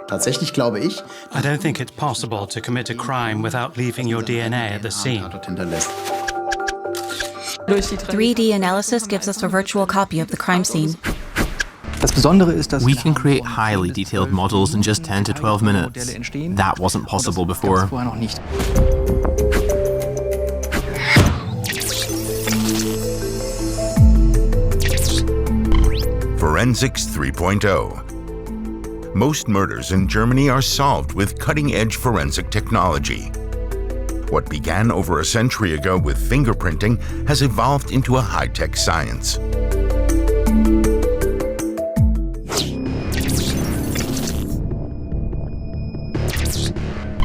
Tatsächlich glaube ich, I don't think it's possible to commit a crime without leaving your DNA at the scene. 3D analysis gives us a virtual copy of the crime scene. We can create highly detailed models in just 10 to 12 minutes. That wasn't possible before. Forensics 3.0. Most murders in Germany are solved with cutting-edge forensic technology. What began over a century ago with fingerprinting has evolved into a high-tech science.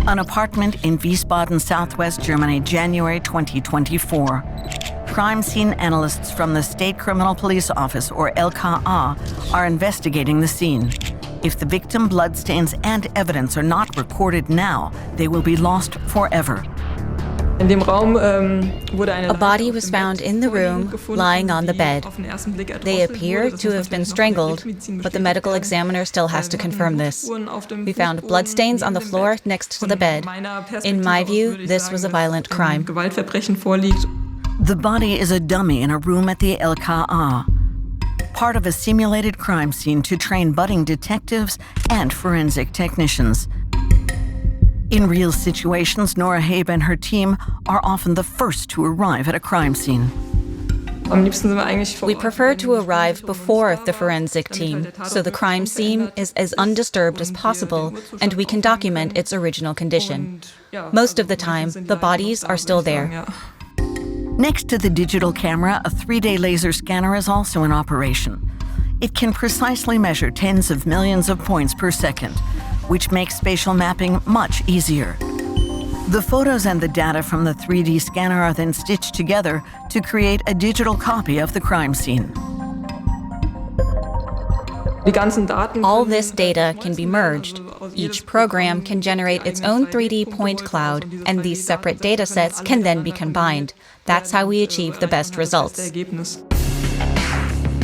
An apartment in Wiesbaden, southwest Germany, January 2024. Crime scene analysts from the State Criminal Police Office, or LKA, are investigating the scene. If the victim bloodstains and evidence are not recorded now, they will be lost forever. A body was found in the room, lying on the bed. They appear to have been strangled, but the medical examiner still has to confirm this. We found bloodstains on the floor next to the bed. In my view, this was a violent crime. The body is a dummy in a room at the LKA, part of a simulated crime scene to train budding detectives and forensic technicians. In real situations, Nora Habe and her team are often the first to arrive at a crime scene. We prefer to arrive before the forensic team, so the crime scene is as undisturbed as possible and we can document its original condition. Most of the time, the bodies are still there. Next to the digital camera, a 3D laser scanner is also in operation. It can precisely measure tens of millions of points per second, which makes spatial mapping much easier. The photos and the data from the 3D scanner are then stitched together to create a digital copy of the crime scene. All this data can be merged. Each program can generate its own 3D point cloud, and these separate data sets can then be combined. That's how we achieve the best results.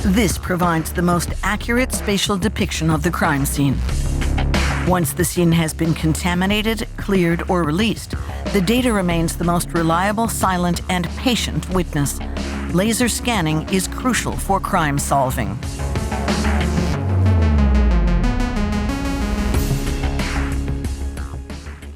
This provides the most accurate spatial depiction of the crime scene. Once the scene has been contaminated, cleared, or released, the data remains the most reliable, silent, and patient witness. Laser scanning is crucial for crime solving.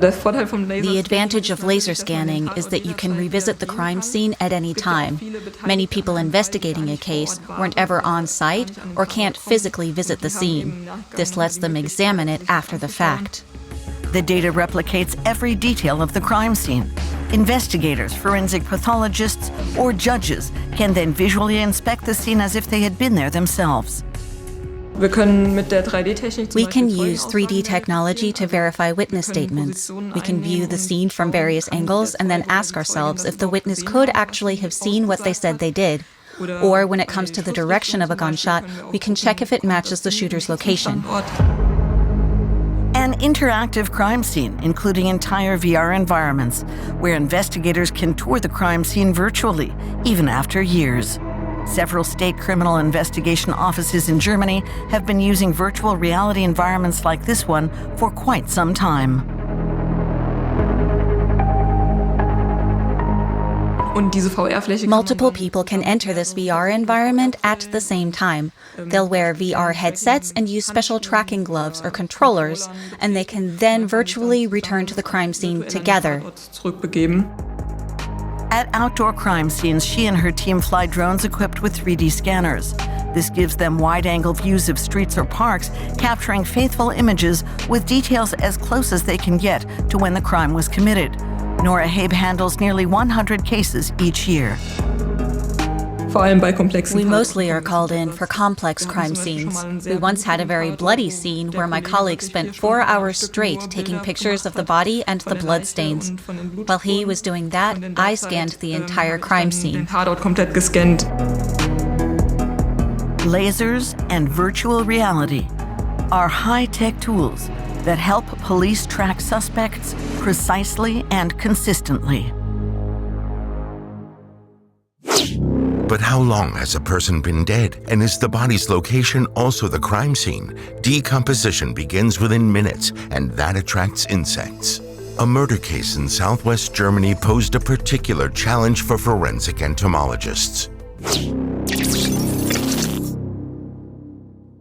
The advantage of laser scanning is that you can revisit the crime scene at any time. Many people investigating a case weren't ever on site or can't physically visit the scene. This lets them examine it after the fact. The data replicates every detail of the crime scene. Investigators, forensic pathologists, or judges can then visually inspect the scene as if they had been there themselves. We can use 3D technology to verify witness statements. We can view the scene from various angles and then ask ourselves if the witness could actually have seen what they said they did. Or when it comes to the direction of a gunshot, we can check if it matches the shooter's location. An interactive crime scene, including entire VR environments, where investigators can tour the crime scene virtually, even after years. Several state criminal investigation offices in Germany have been using virtual reality environments like this one for quite some time. Multiple people can enter this VR environment at the same time. They'll wear VR headsets and use special tracking gloves or controllers, and they can then virtually return to the crime scene together. At outdoor crime scenes, she and her team fly drones equipped with 3D scanners. This gives them wide-angle views of streets or parks, capturing faithful images with details as close as they can get to when the crime was committed. Nora Habe handles nearly 100 cases each year. We mostly are called in for complex crime scenes. We once had a very bloody scene where my colleague spent 4 hours straight taking pictures of the body and the blood stains. While he was doing that, I scanned the entire crime scene. Lasers and virtual reality are high-tech tools that help police track suspects precisely and consistently. But how long has a person been dead, and is the body's location also the crime scene? Decomposition begins within minutes, and that attracts insects. A murder case in southwest Germany posed a particular challenge for forensic entomologists.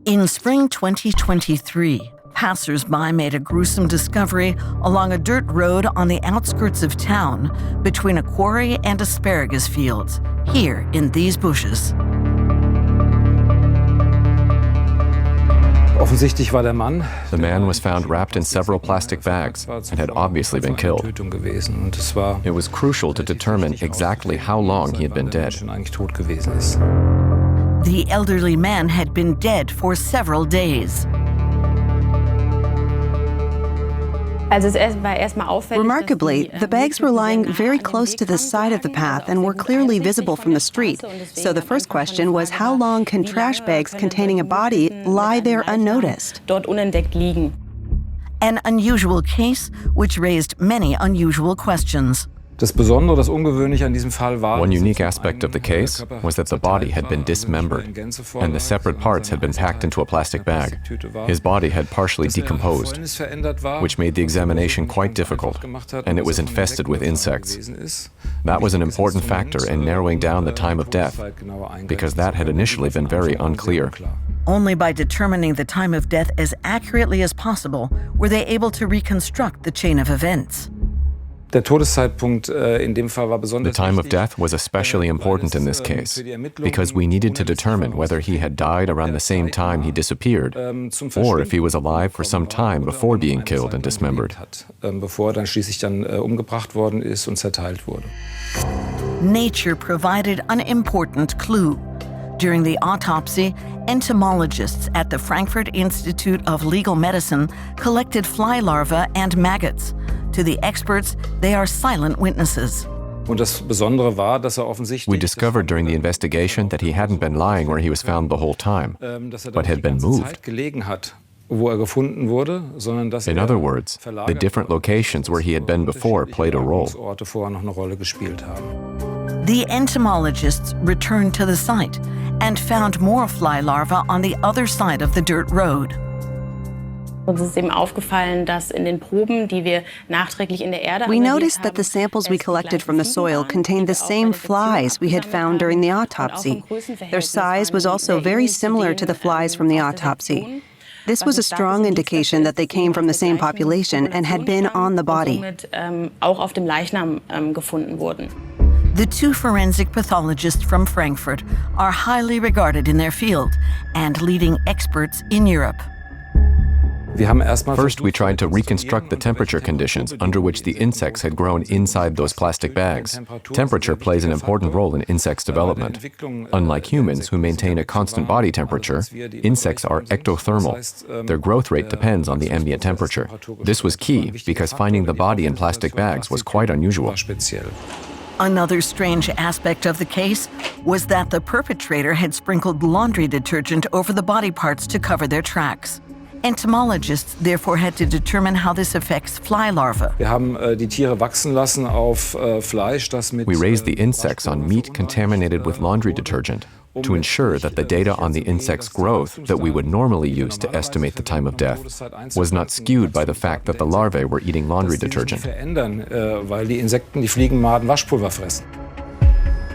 In spring 2023, passers-by made a gruesome discovery along a dirt road on the outskirts of town between a quarry and asparagus fields, here in these bushes. The man was found wrapped in several plastic bags and had obviously been killed. It was crucial to determine exactly how long he had been dead. The elderly man had been dead for several days. Remarkably, the bags were lying very close to the side of the path and were clearly visible from the street. So the first question was, how long can trash bags containing a body lie there unnoticed? An unusual case which raised many unusual questions. One unique aspect of the case was that the body had been dismembered, and the separate parts had been packed into a plastic bag. His body had partially decomposed, which made the examination quite difficult, and it was infested with insects. That was an important factor in narrowing down the time of death, because that had initially been very unclear. Only by determining the time of death as accurately as possible were they able to reconstruct the chain of events. The time of death was especially important in this case, because we needed to determine whether he had died around the same time he disappeared, or if he was alive for some time before being killed and dismembered. Nature provided an important clue. During the autopsy, entomologists at the Frankfurt Institute of Legal Medicine collected fly larvae and maggots. To the experts, they are silent witnesses. We discovered during the investigation that he hadn't been lying where he was found the whole time, but had been moved. In other words, the different locations where he had been before played a role. The entomologists returned to the site and found more fly larvae on the other side of the dirt road. We noticed that the samples we collected from the soil contained the same flies we had found during the autopsy. Their size was also very similar to the flies from the autopsy. This was a strong indication that they came from the same population and had been on the body. The two forensic pathologists from Frankfurt are highly regarded in their field and leading experts in Europe. First, we tried to reconstruct the temperature conditions under which the insects had grown inside those plastic bags. Temperature plays an important role in insects' development. Unlike humans, who maintain a constant body temperature, insects are ectothermal. Their growth rate depends on the ambient temperature. This was key because finding the body in plastic bags was quite unusual. Another strange aspect of the case was that the perpetrator had sprinkled laundry detergent over the body parts to cover their tracks. Entomologists therefore had to determine how this affects fly larvae. We raised the insects on meat contaminated with laundry detergent to ensure that the data on the insect's growth that we would normally use to estimate the time of death was not skewed by the fact that the larvae were eating laundry detergent.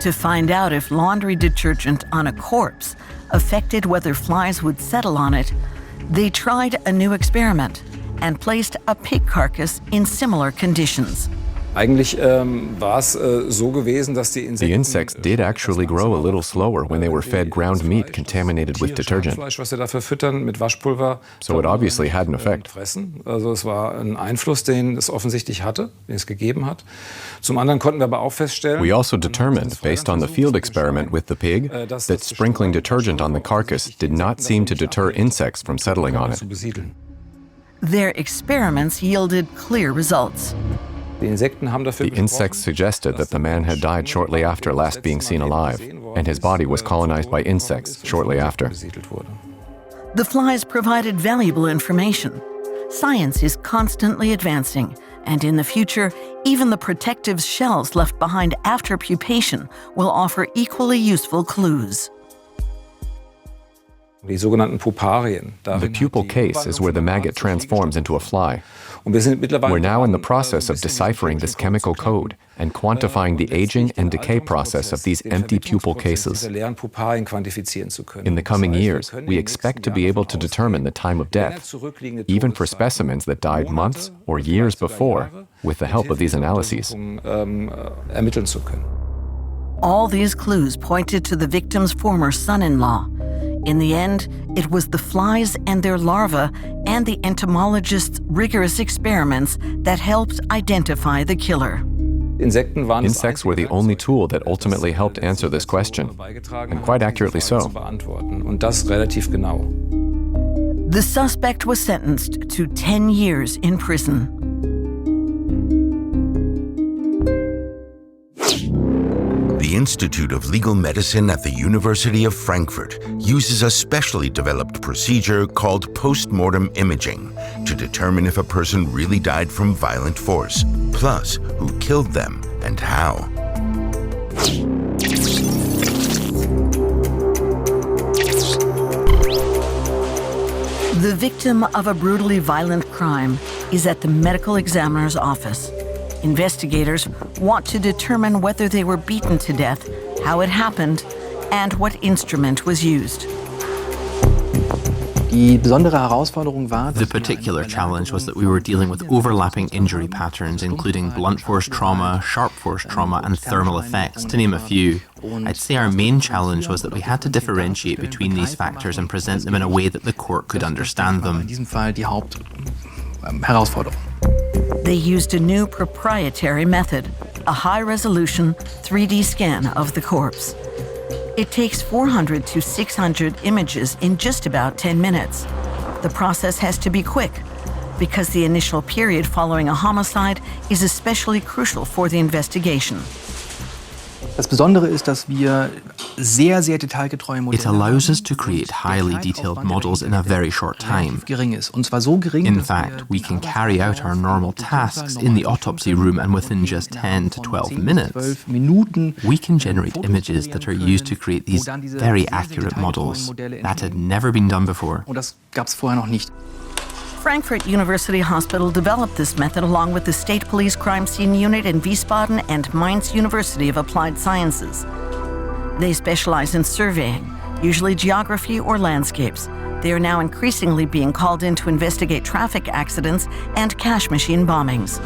To find out if laundry detergent on a corpse affected whether flies would settle on it, they tried a new experiment and placed a pig carcass in similar conditions. The insects did actually grow a little slower when they were fed ground meat contaminated with detergent. So it obviously had an effect. We also determined, based on the field experiment with the pig, that sprinkling detergent on the carcass did not seem to deter insects from settling on it. Their experiments yielded clear results. The insects suggested that the man had died shortly after last being seen alive, and his body was colonized by insects shortly after. The flies provided valuable information. Science is constantly advancing, And in the future, even the protective shells left behind after pupation will offer equally useful clues. The pupal case is where the maggot transforms into a fly. We're now in the process of deciphering this chemical code and quantifying the aging and decay process of these empty pupal cases. In the coming years, we expect to be able to determine the time of death, even for specimens that died months or years before, with the help of these analyses. All these clues pointed to the victim's former son-in-law. In the end, it was the flies and their larvae and the entomologist's rigorous experiments that helped identify the killer. Insects were the only tool that ultimately helped answer this question, and quite accurately so. The suspect was sentenced to 10 years in prison. The Institute of Legal Medicine at the University of Frankfurt uses a specially developed procedure called post-mortem imaging to determine if a person really died from violent force, plus who killed them and how. The victim of a brutally violent crime is at the medical examiner's office. Investigators want to determine whether they were beaten to death, how it happened, and what instrument was used. The particular challenge was that we were dealing with overlapping injury patterns, including blunt force trauma, sharp force trauma, and thermal effects, to name a few. I'd say our main challenge was that we had to differentiate between these factors and present them in a way that the court could understand them. They used a new proprietary method, a high-resolution 3D scan of the corpse. It takes 400 to 600 images in just about 10 minutes. The process has to be quick because the initial period following a homicide is especially crucial for the investigation. It allows us to create highly detailed models in a very short time. In fact, we can carry out our normal tasks in the autopsy room, and within just 10 to 12 minutes, we can generate images that are used to create these very accurate models. That had never been done before. Frankfurt University Hospital developed this method along with the State Police Crime Scene Unit in Wiesbaden and Mainz University of Applied Sciences. They specialize in surveying, usually geography or landscapes. They are now increasingly being called in to investigate traffic accidents and cash machine bombings.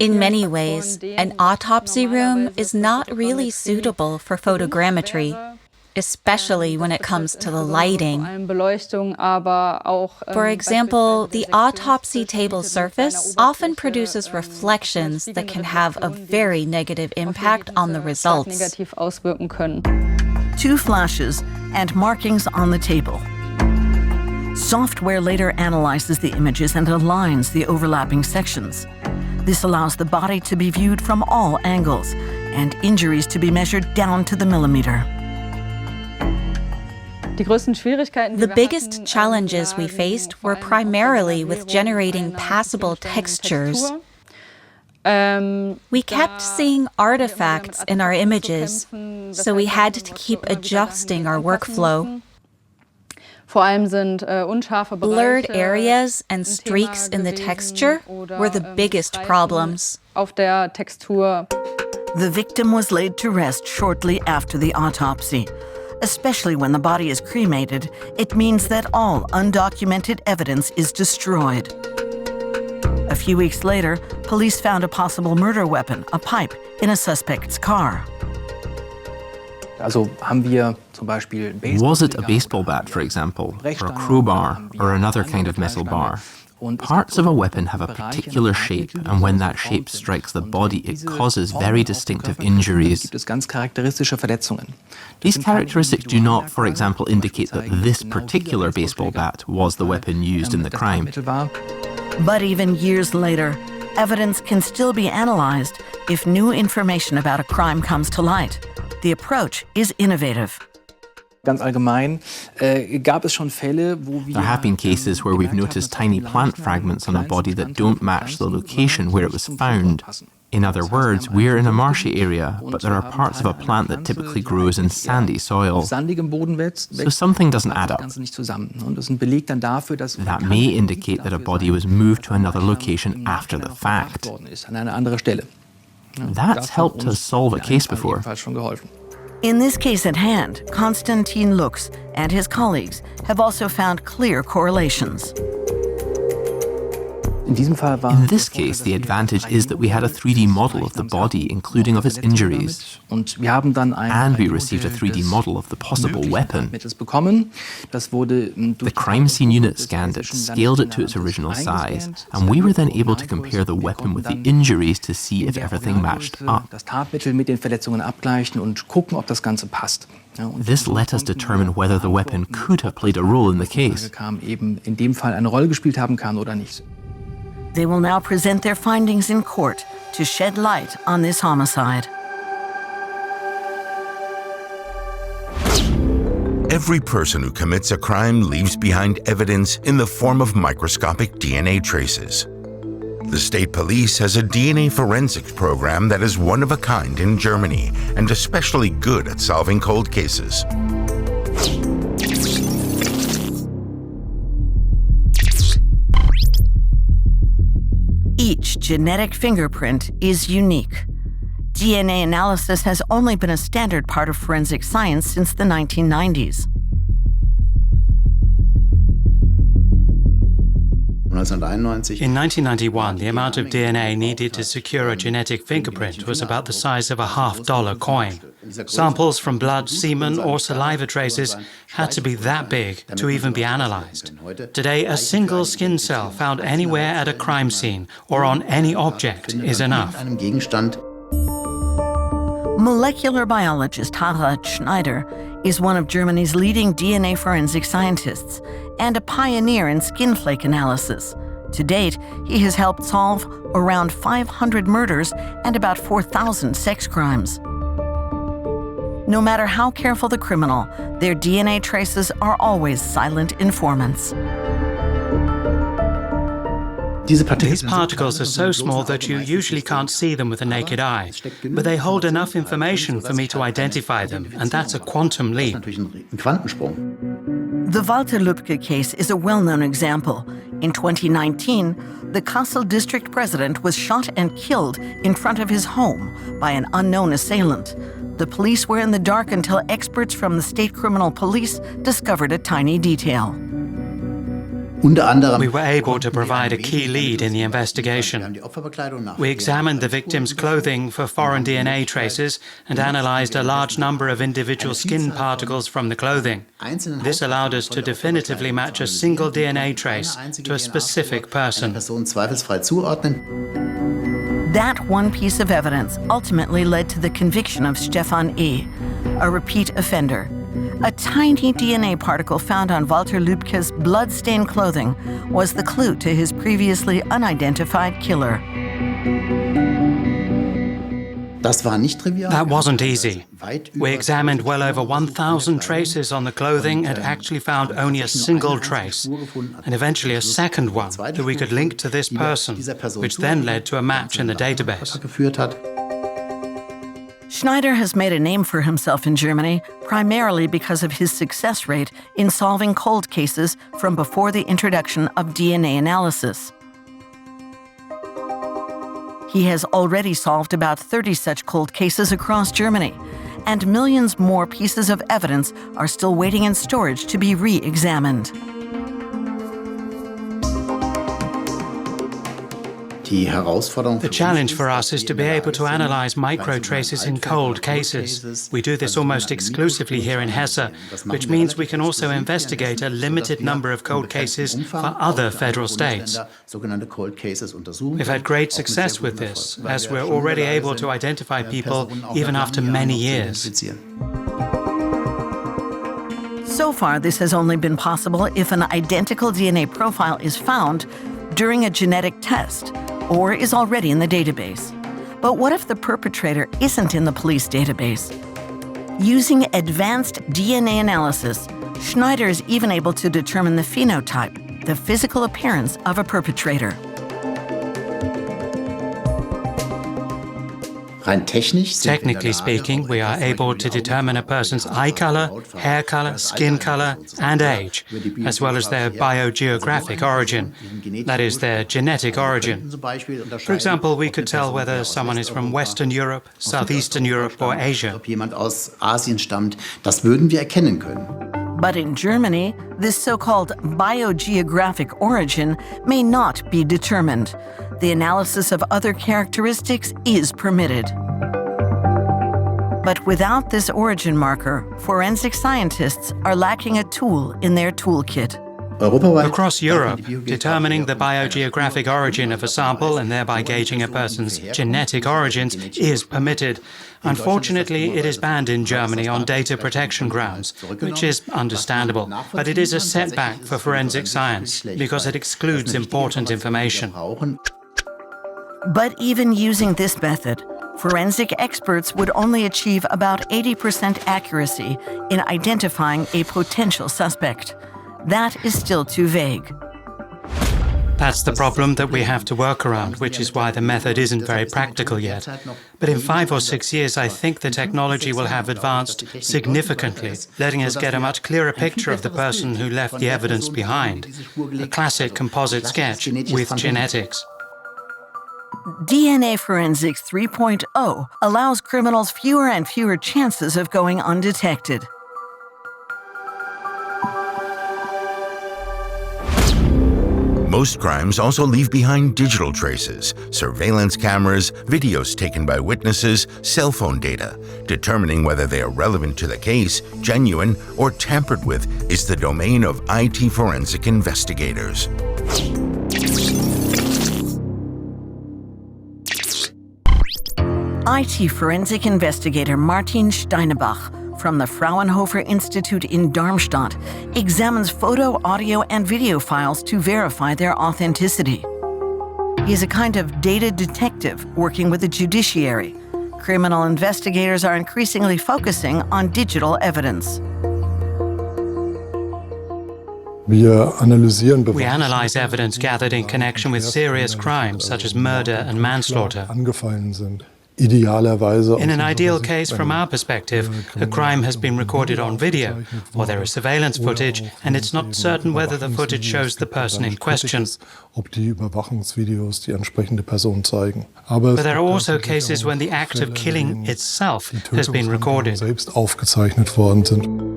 In many ways, an autopsy room is not really suitable for photogrammetry, especially when it comes to the lighting. For example, the autopsy table surface often produces reflections that can have a very negative impact on the results. 2 flashes and markings on the table. Software later analyzes the images and aligns the overlapping sections. This allows the body to be viewed from all angles and injuries to be measured down to the millimeter. The biggest challenges we faced were primarily with generating passable textures. We kept seeing artifacts in our images, so we had to keep adjusting our workflow. Blurred areas and streaks in the texture were the biggest problems. The victim was laid to rest shortly after the autopsy. Especially when the body is cremated, it means that all undocumented evidence is destroyed. A few weeks later, police found a possible murder weapon, a pipe, in a suspect's car. Was it a baseball bat, for example, or a crowbar, or another kind of metal bar? Parts of a weapon have a particular shape, and when that shape strikes the body, it causes very distinctive injuries. These characteristics do not, for example, indicate that this particular baseball bat was the weapon used in the crime. But even years later, evidence can still be analyzed if new information about a crime comes to light. The approach is innovative. Ganz allgemein gab es schon Fälle, wo wir There have been cases where we've noticed tiny plant fragments on a body that don't match the location where it was found. In other words, we're in a marshy area, but there are parts of a plant that typically grows in sandy soil. So something doesn't add up. That may indicate that a body was moved to another location after the fact. That's helped us solve a case before. In this case at hand, Konstantin Lux and his colleagues have also found clear correlations. In this case, the advantage is that we had a 3D model of the body, including of its injuries. And we received a 3D model of the possible weapon. The crime scene unit scanned it, scaled it to its original size, and we were then able to compare the weapon with the injuries to see if everything matched up. This let us determine whether the weapon could have played a role in the case. They will now present their findings in court to shed light on this homicide. Every person who commits a crime leaves behind evidence in the form of microscopic DNA traces. The state police has a DNA forensics program that is one of a kind in Germany and especially good at solving cold cases. Each genetic fingerprint is unique. DNA analysis has only been a standard part of forensic science since the 1990s. In 1991, the amount of DNA needed to secure a genetic fingerprint was about the size of a $50 coin. Samples from blood, semen, or saliva traces had to be that big to even be analyzed. Today, a single skin cell found anywhere at a crime scene or on any object is enough. Molecular biologist Harald Schneider is one of Germany's leading DNA forensic scientists and a pioneer in skin flake analysis. To date, he has helped solve around 500 murders and about 4,000 sex crimes. No matter how careful the criminal, their DNA traces are always silent informants. These particles are so small that you usually can't see them with the naked eye, but they hold enough information for me to identify them, and that's a quantum leap. The Walter Lübcke case is a well-known example. In 2019, the Kassel district president was shot and killed in front of his home by an unknown assailant. The police were in the dark until experts from the state criminal police discovered a tiny detail. We were able to provide a key lead in the investigation. We examined the victim's clothing for foreign DNA traces and analyzed a large number of individual skin particles from the clothing. This allowed us to definitively match a single DNA trace to a specific person. That one piece of evidence ultimately led to the conviction of Stefan E., a repeat offender. A tiny DNA particle found on Walter Lübcke's blood-stained clothing was the clue to his previously unidentified killer. That wasn't easy. We examined well over 1,000 traces on the clothing and actually found only a single trace, and eventually a second one that we could link to this person, which then led to a match in the database. Schneider has made a name for himself in Germany primarily because of his success rate in solving cold cases from before the introduction of DNA analysis. He has already solved about 30 such cold cases across Germany, and millions more pieces of evidence are still waiting in storage to be re-examined. The challenge for us is to be able to analyze microtraces in cold cases. We do this almost exclusively here in Hesse, which means we can also investigate a limited number of cold cases for other federal states. We've had great success with this, as we're already able to identify people even after many years. So far, this has only been possible if an identical DNA profile is found during a genetic test or is already in the database. But what if the perpetrator isn't in the police database? Using advanced DNA analysis, Schneider is even able to determine the phenotype, the physical appearance of a perpetrator. Technically speaking, we are able to determine a person's eye color, hair color, skin color, and age, as well as their biogeographic origin, that is, their genetic origin. For example, we could tell whether someone is from Western Europe, Southeastern Europe, or Asia. But in Germany, this so-called biogeographic origin may not be determined. The analysis of other characteristics is permitted. But without this origin marker, forensic scientists are lacking a tool in their toolkit. Across Europe, determining the biogeographic origin of a sample and thereby gauging a person's genetic origins is permitted. Unfortunately, it is banned in Germany on data protection grounds, which is understandable, but it is a setback for forensic science because it excludes important information. But even using this method, forensic experts would only achieve about 80% accuracy in identifying a potential suspect. That is still too vague. That's the problem that we have to work around, which is why the method isn't very practical yet. But in 5 or 6 years, I think the technology will have advanced significantly, letting us get a much clearer picture of the person who left the evidence behind. A classic composite sketch with genetics. DNA Forensics 3.0 allows criminals fewer and fewer chances of going undetected. Most crimes also leave behind digital traces, surveillance cameras, videos taken by witnesses, cell phone data. Determining whether they are relevant to the case, genuine, or tampered with is the domain of IT forensic investigators. IT forensic investigator Martin Steinebach from the Fraunhofer Institute in Darmstadt examines photo, audio, and video files to verify their authenticity. He is a kind of data detective working with the judiciary. Criminal investigators are increasingly focusing on digital evidence. We analyze evidence gathered in connection with serious crimes such as murder and manslaughter. In an ideal case, from our perspective, a crime has been recorded on video, or there is surveillance footage, and it's not certain whether the footage shows the person in question. But there are also cases when the act of killing itself has been recorded.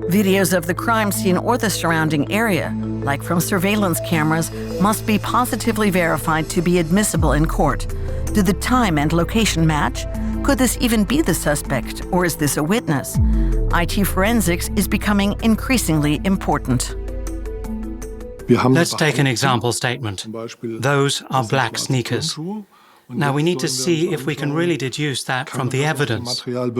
Videos of the crime scene or the surrounding area, like from surveillance cameras, must be positively verified to be admissible in court. Do the time and location match? Could this even be the suspect, or is this a witness? IT forensics is becoming increasingly important. Let's take an example statement. Those are black sneakers. Now we need to see if we can really deduce that from the evidence. Does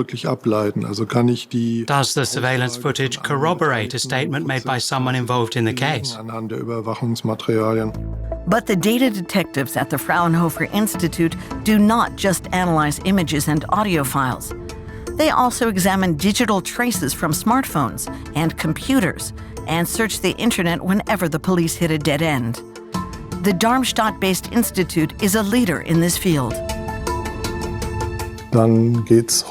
the surveillance footage corroborate a statement made by someone involved in the case? But the data detectives at the Fraunhofer Institute do not just analyze images and audio files. They also examine digital traces from smartphones and computers and search the internet whenever the police hit a dead end. The Darmstadt-based institute is a leader in this field. It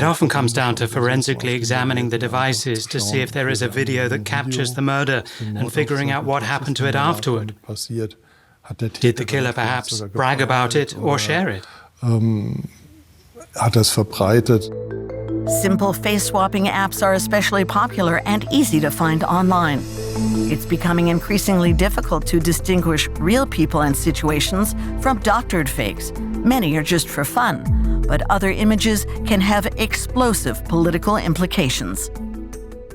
often comes down to forensically examining the devices to see if there is a video that captures the murder and figuring out what happened to it afterward. Did the killer perhaps brag about it or share it? Simple face-swapping apps are especially popular and easy to find online. It's becoming increasingly difficult to distinguish real people and situations from doctored fakes. Many are just for fun, but other images can have explosive political implications.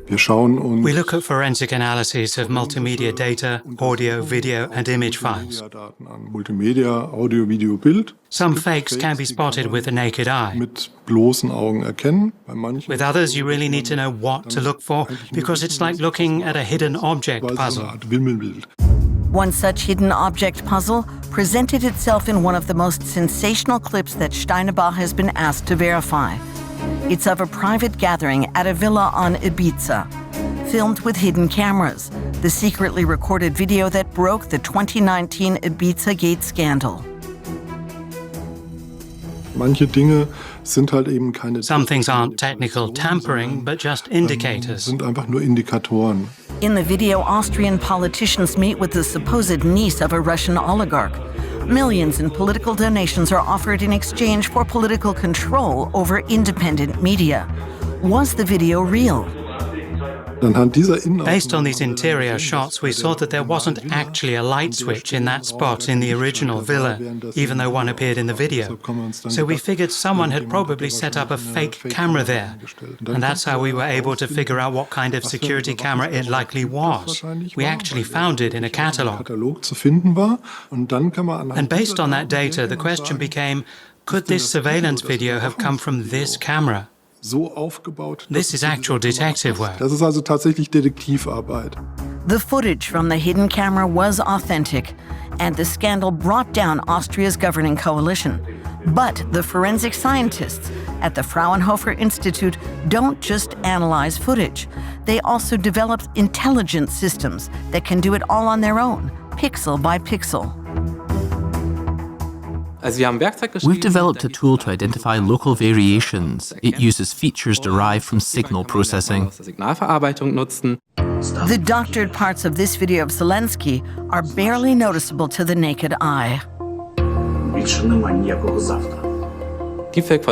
We look at forensic analyses of multimedia data, audio, video, and image files. Some fakes can be spotted with the naked eye. With others, you really need to know what to look for, because it's like looking at a hidden object puzzle. One such hidden object puzzle presented itself in one of the most sensational clips that Steinebach has been asked to verify. It's of a private gathering at a villa on Ibiza, filmed with hidden cameras, the secretly recorded video that broke the 2019 Ibiza Gate scandal. Some things aren't technical tampering, but just indicators. In the video, Austrian politicians meet with the supposed niece of a Russian oligarch. Millions in political donations are offered in exchange for political control over independent media. Was the video real? Based on these interior shots, we saw that there wasn't actually a light switch in that spot in the original villa, even though one appeared in the video. So we figured someone had probably set up a fake camera there, and that's how we were able to figure out what kind of security camera it likely was. We actually found it in a catalogue. And based on that data, the question became, could this surveillance video have come from this camera? This is actual detective work. The footage from the hidden camera was authentic, and the scandal brought down Austria's governing coalition. But the forensic scientists at the Fraunhofer Institute don't just analyze footage. They also developed intelligence systems that can do it all on their own, pixel by pixel. We've developed a tool to identify local variations. It uses features derived from signal processing. The doctored parts of this video of Zelensky are barely noticeable to the naked eye. Take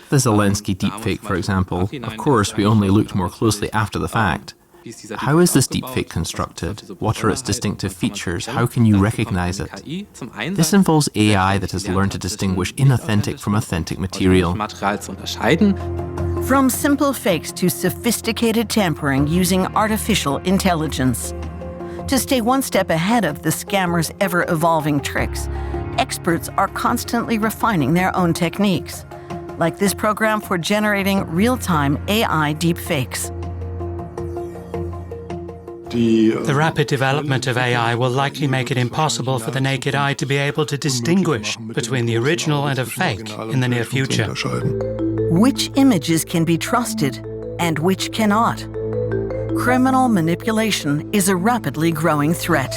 the Zelensky deepfake, for example. Of course, we only looked more closely after the fact. How is this deepfake constructed? What are its distinctive features? How can you recognize it? This involves AI that has learned to distinguish inauthentic from authentic material. From simple fakes to sophisticated tampering using artificial intelligence. To stay one step ahead of the scammers' ever-evolving tricks, experts are constantly refining their own techniques, like this program for generating real-time AI deepfakes. The rapid development of AI will likely make it impossible for the naked eye to be able to distinguish between the original and a fake in the near future. Which images can be trusted and which cannot? Criminal manipulation is a rapidly growing threat.